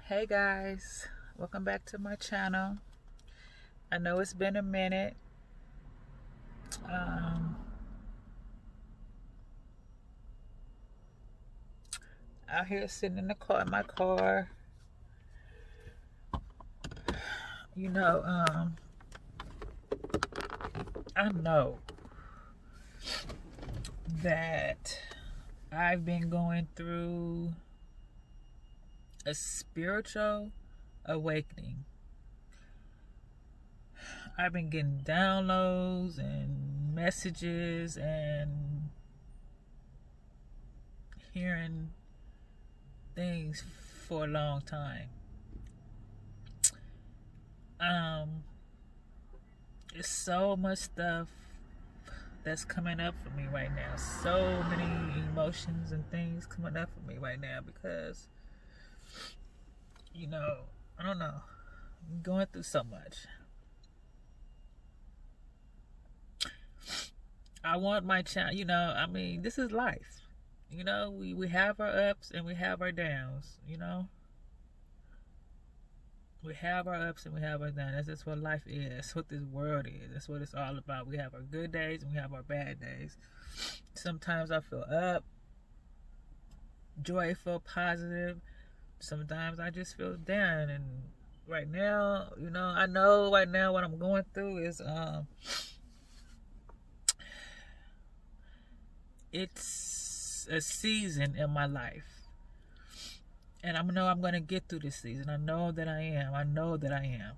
Hey guys, welcome back to my channel. I know it's been a minute. Um, Out here sitting in the car, in my car. You know, I know that I've been going through a spiritual awakening. I've been getting downloads and messages and hearing things for a long time. There's so much stuff that's coming up for me right now. So many emotions and things coming up for me right now because, I don't know, I'm going through so much. I want my child, this is life. We have our ups and we have our downs, We have our ups and we have our downs. That's just what life is. That's what this world is. That's what it's all about. We have our good days and we have our bad days. Sometimes I feel up, joyful, positive. Sometimes I just feel down. And right now, I know right now what I'm going through is it's a season in my life. And I know I'm going to get through this season. I know that I am. I know that I am.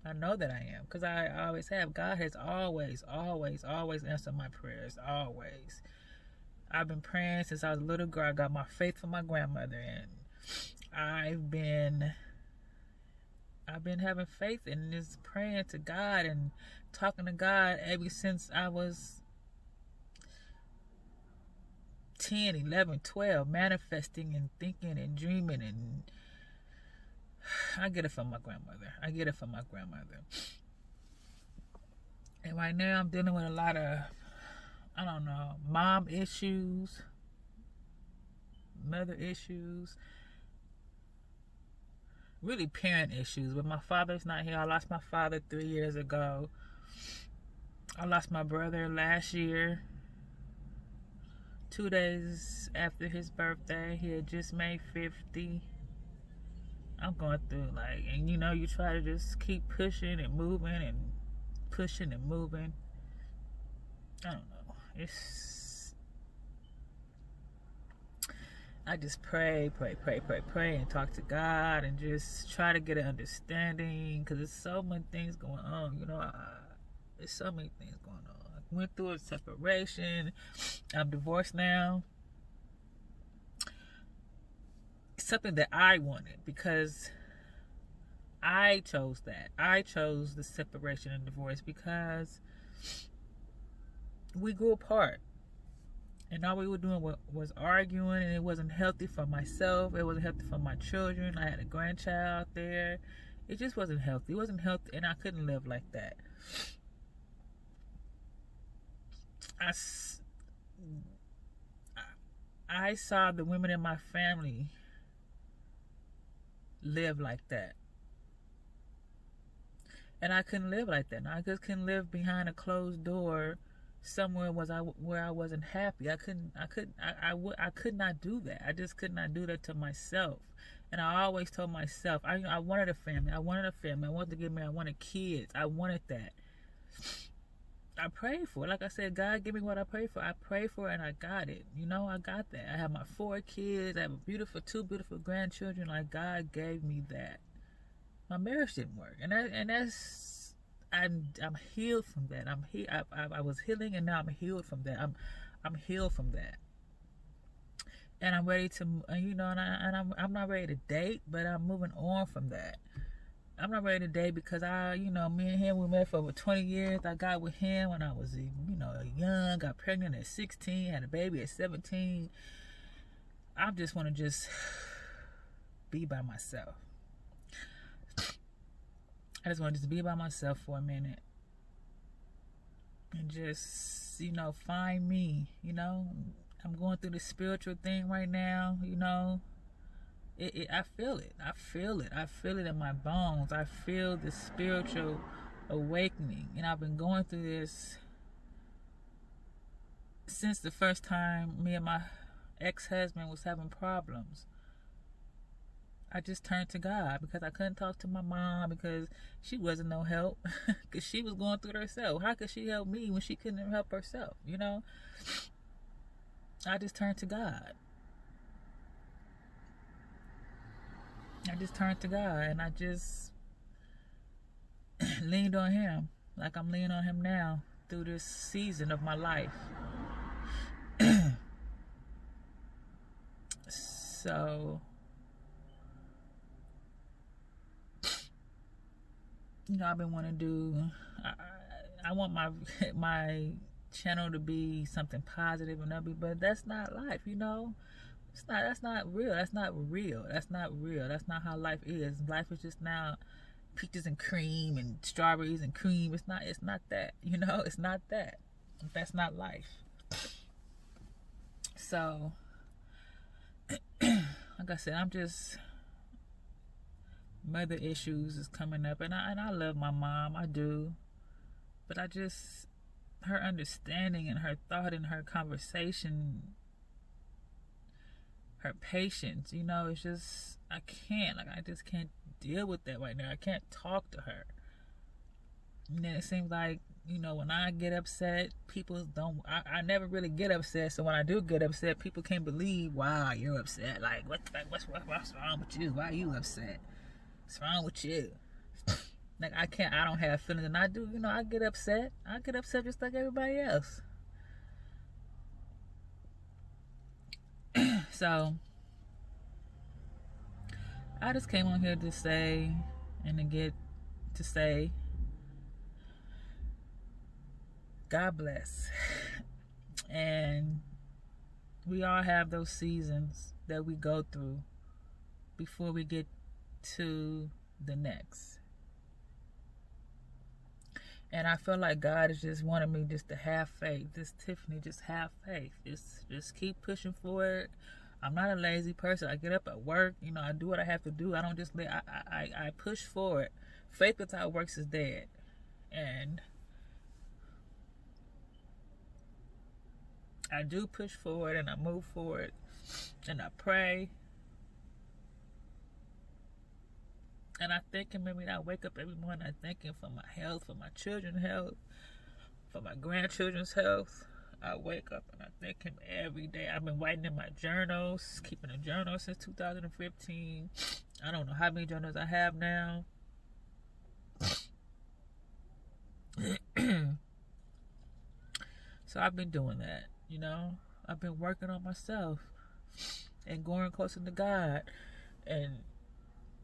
I know that I am. Because I always have. God has always, always, always answered my prayers. Always. I've been praying since I was a little girl. I got my faith from my grandmother. And I've been having faith and just praying to God and talking to God ever since I was 10, 11, 12, manifesting and thinking and dreaming. And I get it from my grandmother. And right now I'm dealing with a lot of, mom issues, mother issues, really parent issues. But my father's not here. I lost my father 3 years ago. I lost my brother last year, 2 days after his birthday. He had just made 50. I'm going through and you try to just keep pushing and moving and pushing and moving. I don't know. I just pray and talk to God and just try to get an understanding because there's so many things going on. There's so many things going on. I went through a separation. I'm divorced now. Something that I wanted because I chose that. I chose the separation and divorce because we grew apart. And all we were doing was arguing, and it wasn't healthy for myself. It wasn't healthy for my children. I had a grandchild there. It just wasn't healthy. It wasn't healthy, and I couldn't live like that. I saw the women in my family live like that. And I couldn't live like that. I just couldn't live behind a closed door somewhere where I wasn't happy. I could not do that. I just could not do that to myself. And I always told myself, I wanted a family. I wanted to get married. I wanted kids. I wanted that. I prayed for it. Like I said, God, give me what I prayed for. I prayed for it and I got it. I got that. I have my 4 kids. I have two beautiful grandchildren. Like, God gave me that. My marriage didn't work. I'm healed from that. I was healing and now I'm healed from that. I'm healed from that. And I'm ready to, I'm not ready to date, but I'm moving on from that. I'm not ready to date because me and him, we met for over 20 years. I got with him when I was, young, got pregnant at 16, had a baby at 17. I just want to just be by myself. I just want to just be by myself for a minute and just, find me, I'm going through this spiritual thing right now, you know. I feel it. I feel it. I feel it in my bones. I feel the spiritual awakening. And I've been going through this since the first time me and my ex-husband was having problems. I just turned to God because I couldn't talk to my mom because she wasn't no help because she was going through it herself. How could she help me when she couldn't help herself, you know? I just turned to God. I just turned to God and I just leaned on Him like I'm leaning on Him now through this season of my life. So, you know, I've been wanting to do. I want my channel to be something positive and upbeat, but that's not life, you know. That's not real. That's not real. That's not real. That's not how life is. Life is just now peaches and cream and strawberries and cream. It's not that, you know. It's not that. That's not life. So, like I said, I'm just, mother issues is coming up, and I love my mom. I do, but I just, her understanding and her thought and her conversation, her patience, you know, it's just, I just can't deal with that right now. I can't talk to her. And then it seems like, you know, when I get upset, people don't, I never really get upset. So when I do get upset, people can't believe, wow, you're upset. Like, what's wrong with you? Why are you upset? What's wrong with you? Like, I don't have feelings. And I do, you know, I get upset. I get upset just like everybody else. So, I just came on here to say, and to get to say, God bless. And we all have those seasons that we go through before we get to the next. And I feel like God is just wanting me just to have faith. Just, Tiffany, just have faith. Just keep pushing forward. I'm not a lazy person. I get up at work. You know, I do what I have to do. I don't just I push forward. Faith without works is dead. And I do push forward and I move forward. And I pray. And I think, and maybe I wake up every morning, I'm thinking for my health, for my children's health, for my grandchildren's health. I wake up and I thank Him every day. I've been writing in my journals, keeping a journal since 2015. I don't know how many journals I have now. So I've been doing that, you know. I've been working on myself and going closer to God and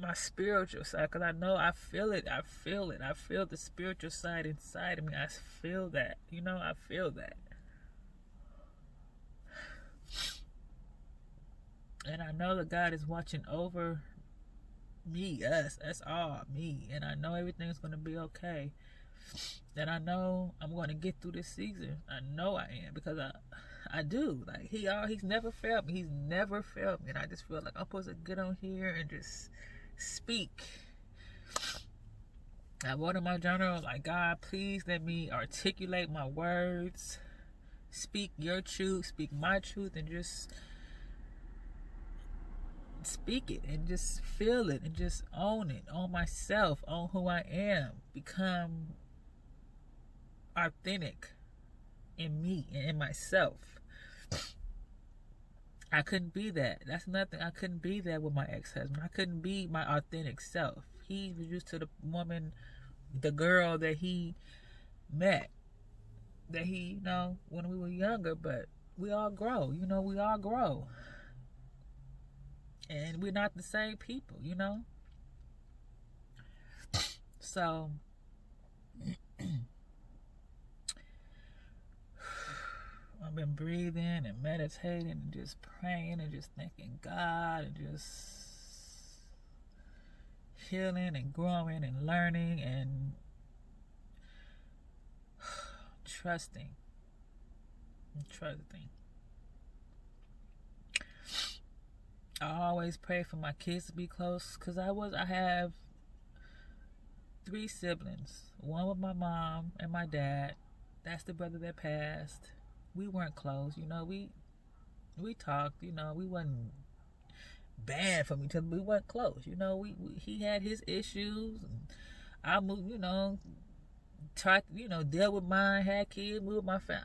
my spiritual side, because I know I feel it. I feel the spiritual side inside of me. I feel that, you know. I feel that. And I know that God is watching over me, us all, me. And I know everything's going to be okay. And I know I'm going to get through this season. I know I am, because I do. Like, he's never failed me. He's never failed me. And I just feel like I'm supposed to get on here and just speak. I wrote in my journal, like, God, please let me articulate my words. Speak your truth. Speak my truth. And just speak it and just feel it and just own it, own myself, own who I am, become authentic in me and in myself. I couldn't be that. That's nothing. I couldn't be that with my ex-husband. I couldn't be my authentic self. He was used to the woman, the girl that he met, that he, you know, when we were younger, but we all grow, you know, we all grow. And we're not the same people, you know? So, I've been breathing and meditating and just praying and just thanking God and just healing and growing and learning and trusting. I always pray for my kids to be close, because I have 3 siblings. One with my mom and my dad. That's the brother that passed. We weren't close, we talked, we wasn't bad from each other, but we weren't close. He had his issues, and I moved, tried to, deal with mine, had kids, moved my family.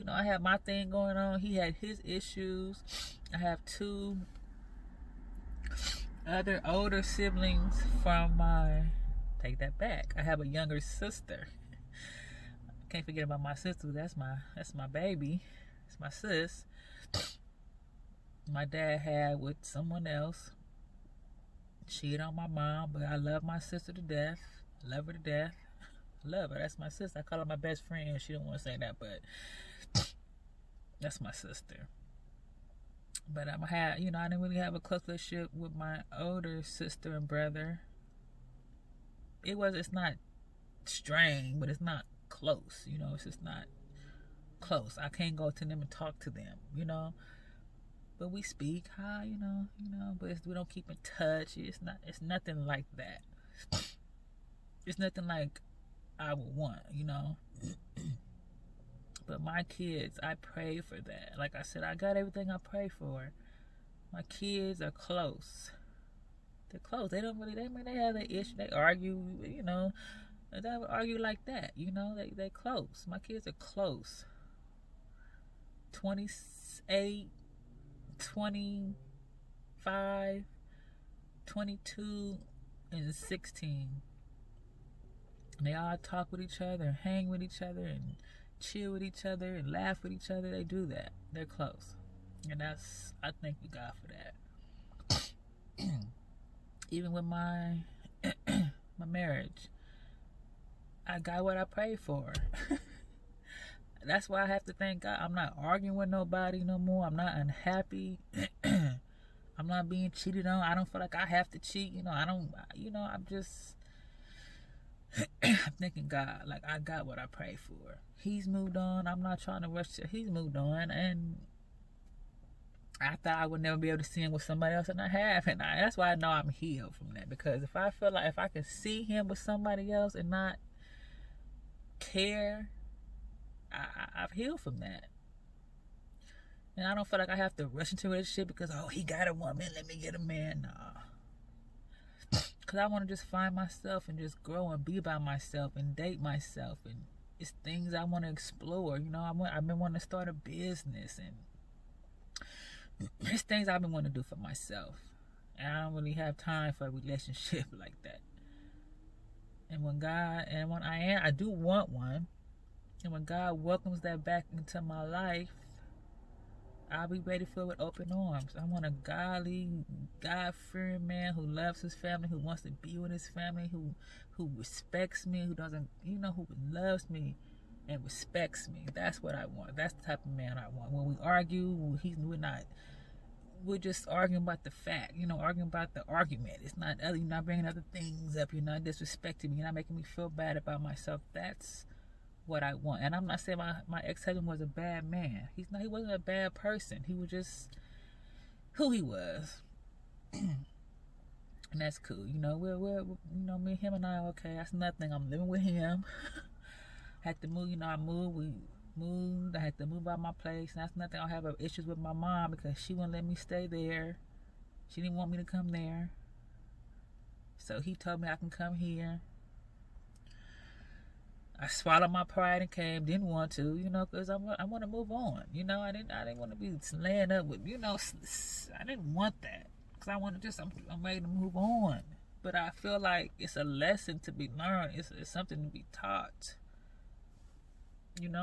I had my thing going on. He had his issues. I have 2 other older siblings from my, take that back, I have a younger sister. Can't forget about my sister. That's my baby. It's my sis. My dad had with someone else. Cheated on my mom, but I love my sister to death. Love her to death. Love her. That's my sister. I call her my best friend. She don't want to say that, but that's my sister. But I didn't really have a close relationship with my older sister and brother. It's not strained, but it's not close. It's just not close. I can't go to them and talk to them. But we speak, hi, but we don't keep in touch. It's nothing like that. It's nothing like I would want, But my kids, I pray for that. Like I said, I got everything I pray for. My kids are close. They're close. They have their issue. They argue, They don't argue like that, They close. My kids are close. 28, 25, 22, and 16. And they all talk with each other, and hang with each other, and chill with each other, and laugh with each other. They do that. They're close. And I thank you, God, for that. Even with my my marriage, I got what I prayed for. That's why I have to thank God. I'm not arguing with nobody no more. I'm not unhappy. I'm not being cheated on. I don't feel like I have to cheat. I'm just I'm thanking God. Like, I got what I prayed for. He's moved on. I'm not trying to rush it. He's moved on. And I thought I would never be able to see him with somebody else, and I have. And that's why I know I'm healed from that. Because if I feel like if I can see him with somebody else and not care, I've healed from that. And I don't feel like I have to rush into a relationship because, he got a woman, let me get a man. Nah. Because I want to just find myself and just grow and be by myself and date myself. And it's things I want to explore. I've been wanting to start a business. And it's things I've been wanting to do for myself. And I don't really have time for a relationship like that. And when I do want one. And when God welcomes that back into my life, I'll be ready for it with open arms. I want a godly, God-fearing man who loves his family, who wants to be with his family, who respects me, who loves me and respects me. That's what I want. That's the type of man I want. When we argue, we're just arguing about the fact, arguing about the argument. It's not you're not bringing other things up. You're not disrespecting me. You're not making me feel bad about myself. That's what I want. And I'm not saying my ex-husband was a bad man. He wasn't a bad person. He was just who he was. And that's cool. We're me and him and I are okay. That's nothing. I'm living with him. Had to move, we moved. I had to move out my place. And that's nothing. I have issues with my mom because she wouldn't let me stay there. She didn't want me to come there. So he told me I can come here. I swallowed my pride and came. Didn't want to, because I want to move on. I didn't want to be laying up with, I didn't want that. Because I want to I'm ready to move on. But I feel like it's a lesson to be learned. It's something to be taught. And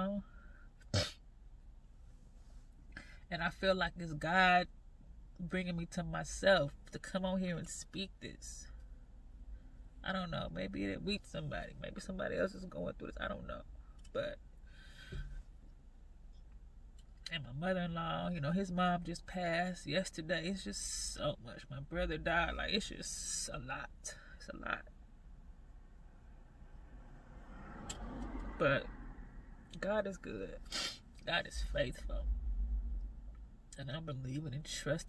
I feel like it's God bringing me to myself to come on here and speak this. I don't know. Maybe it reached somebody. Maybe somebody else is going through this. I don't know. But, and my mother-in-law, his mom just passed yesterday. It's just so much. My brother died. Like, it's just a lot. It's a lot. But God is good. God is faithful. And I'm believing and trusting.